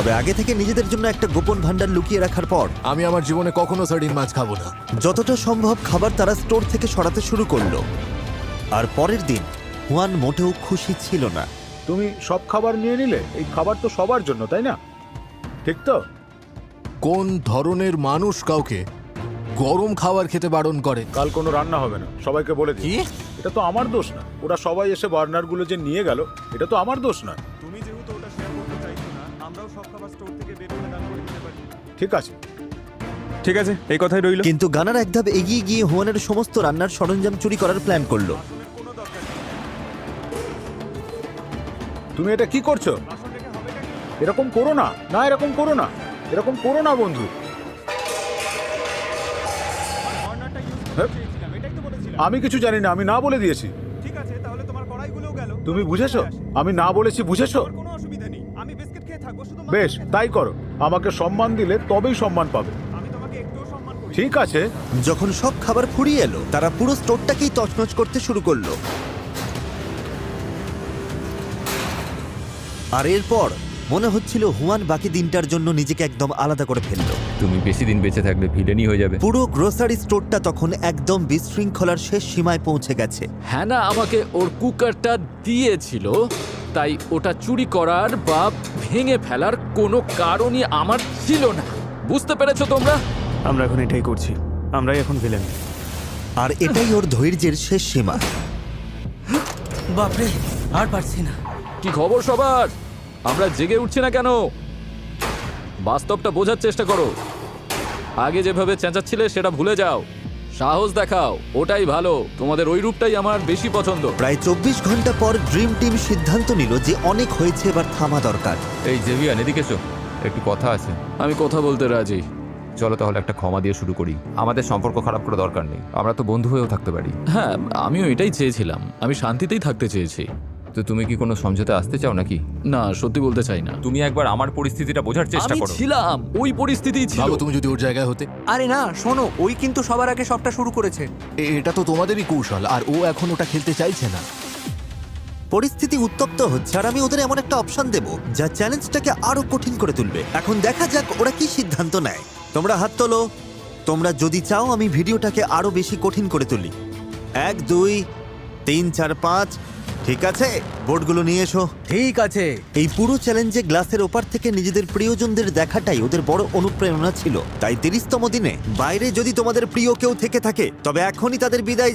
তবে আগে থেকে নিজেদের জন্য একটা গোপন ভান্ডার লুকিয়ে রাখার পর আমি আমার জীবনে কখনো সার্ডিন মাছ খাবো না। যতটা সম্ভব খাবার তারা স্টোর থেকে সরাতে শুরু করলো। আর পরের দিন হুয়ান মোটেও খুশি ছিল না। তুমি সব খাবার নিয়ে নিলে? এই খাবার তো সবার জন্য, তাই না? ঠিক তো? কোন ধরনের মানুষ কাউকে গরম খাবার খেতে বারণ করে? কাল কোনো রান্না হবে না, সবাইকে বলে দিই। কি? এটা তো আমার দোষ না। ওরা সবাই এসে বার্নারগুলো যে নিয়ে গেল, এটা তো আমার দোষ না। তুমি যেহেতু ওটা শেয়ার করতে চাইছো না, আমরাও সব খাবার স্টোর থেকে বের করে দান করে দিতে পারি। ঠিক আছে। ঠিক আছে, এই কথাই রইল। কিন্তু গানার এক ধাপ এগিয়ে গিয়ে হুয়ানের সমস্ত রান্নার সরঞ্জাম চুরি করার প্ল্যান করলো। কোনো দরকার নেই। তুমি এটা কি করছো? বাসন রেখে হবে নাকি? এরকম করো না। না, এরকম করো না। এরকম করো না বন্ধু। কর্নারটা ইউজ হ্যাঁ? করতে চেয়েছিলাম, এটাই তো বলেছিলাম। আমি কিছু জানি না, আমি না বলে দিয়েছি। ঠিক আছে, তাহলে তোমার কড়াইগুলোও গেল। তুমি বুঝেছো? আমি না বলেছি, বুঝেছো? আমার কোনো অসুবিধা নেই, আমি বিস্কিট খেয়ে থাকবো, শুধু মাছ বেশ, খেয়ে থাকবো। তাই করো। আমাকে সম্মান দিলে তবেই সম্মান পাবে। আমি তোমাকে একটুও সম্মান করি। ঠিক আছে। যখন সব খাবার ফুরিয়ে এলো তারা পুরো স্টোরটাকেই তছনছ করতে শুরু করলো। আর এরপর মনে হচ্ছিল হুয়ান বাকি দিনটার জন্য নিজেকে একদম আলাদা করে ফেললো। তুমি বেশি দিন বেঁচে থাকলে ভিলেনই হয়ে যাবে। পুরো গ্রোসারি স্টোরটা তখন একদম বিশৃঙ্খলার শেষ সীমায় পৌঁছে গেছে। হ্যানা আমাকে ওর কুকারটা দিয়েছিল, তাই ওটা চুরি করার বা ভেঙে ফেলার কোনো কারণই আমার ছিল না। বুঝতে পেরেছো তোমরা? আমরা এখন এটাই করছি, আমরাই এখন ভিলেন। আর এটাই ওর ধৈর্যের শেষ সীমা। বাপরে, আর পারছি না। কি খবর সবার? আমরা জেগে উঠছি না কেন? বাস্তবটা বোঝার চেষ্টা করো। আগে যেভাবে চেঁচাচ্ছিলে সেটা ভুলে যাও, সাহস দেখাও, ওটাই ভালো। তোমাদের ওই রূপটাই আমার বেশি পছন্দ। প্রায় 24 ঘন্টা পর ড্রিম টিম সিদ্ধান্ত নিল যে অনেক হয়েছে, এবার থামা দরকার। এই জেভিয়ান, এদিকে এসো, একটু কথা আছে। আমি কথা বলতে রাজি। চলো তাহলে একটা ক্ষমা দিয়ে শুরু করি। আমাদের সম্পর্ক খারাপ করা দরকার নেই, আমরা তো বন্ধু হয়েও থাকতে পারি। হ্যাঁ, আমিও এটাই চেয়েছিলাম। আমি শান্তিতেই থাকতে চেয়েছি। তো তুমি কি কোনো সমঝোতা আসতে চাও নাকি? না, সত্যি বলতে চাই না। তুমি একবার আমার পরিস্থিতিটা বোঝার চেষ্টা আমি করো। ছিলাম ওই পরিস্থিতিই ছিল। ভাবো তুমি যদি ওর জায়গায় হতে। আরে না, শোনো, ওই কিন্তু সবার আগে সবটা শুরু করেছে। এটা তো তোমাদেরই কৌশল, আর ও এখন ওটা খেলতে চাইছে না। পরিস্থিতি উত্তপ্ত হচ্ছে আর আমি ওদের এমন একটা অপশন দেব যা চ্যালেঞ্জটাকে আরো কঠিন করে তুলবে। এখন দেখা যাক ওরা কি সিদ্ধান্ত নেয়। তোমরা হাত তোলো, তোমরা যদি চাও আমি ভিডিওটাকে আরো বেশি কঠিন করে তুলি। 1 2 3 4 5। ঠিক আছে, বোর্ডগুলো নিয়ে এসো। ঠিক আছে। এই পুরো চ্যালেঞ্জে গ্লাসের ওপার থেকে নিজেদের প্রিয়জনদের দেখাটাই ওদের বড় অনুপ্রেরণা ছিল। তাই 30তম দিনে বাইরে যদি তোমাদের প্রিয় কেউ থেকে থাকে তবে এখনই তাদের বিদায়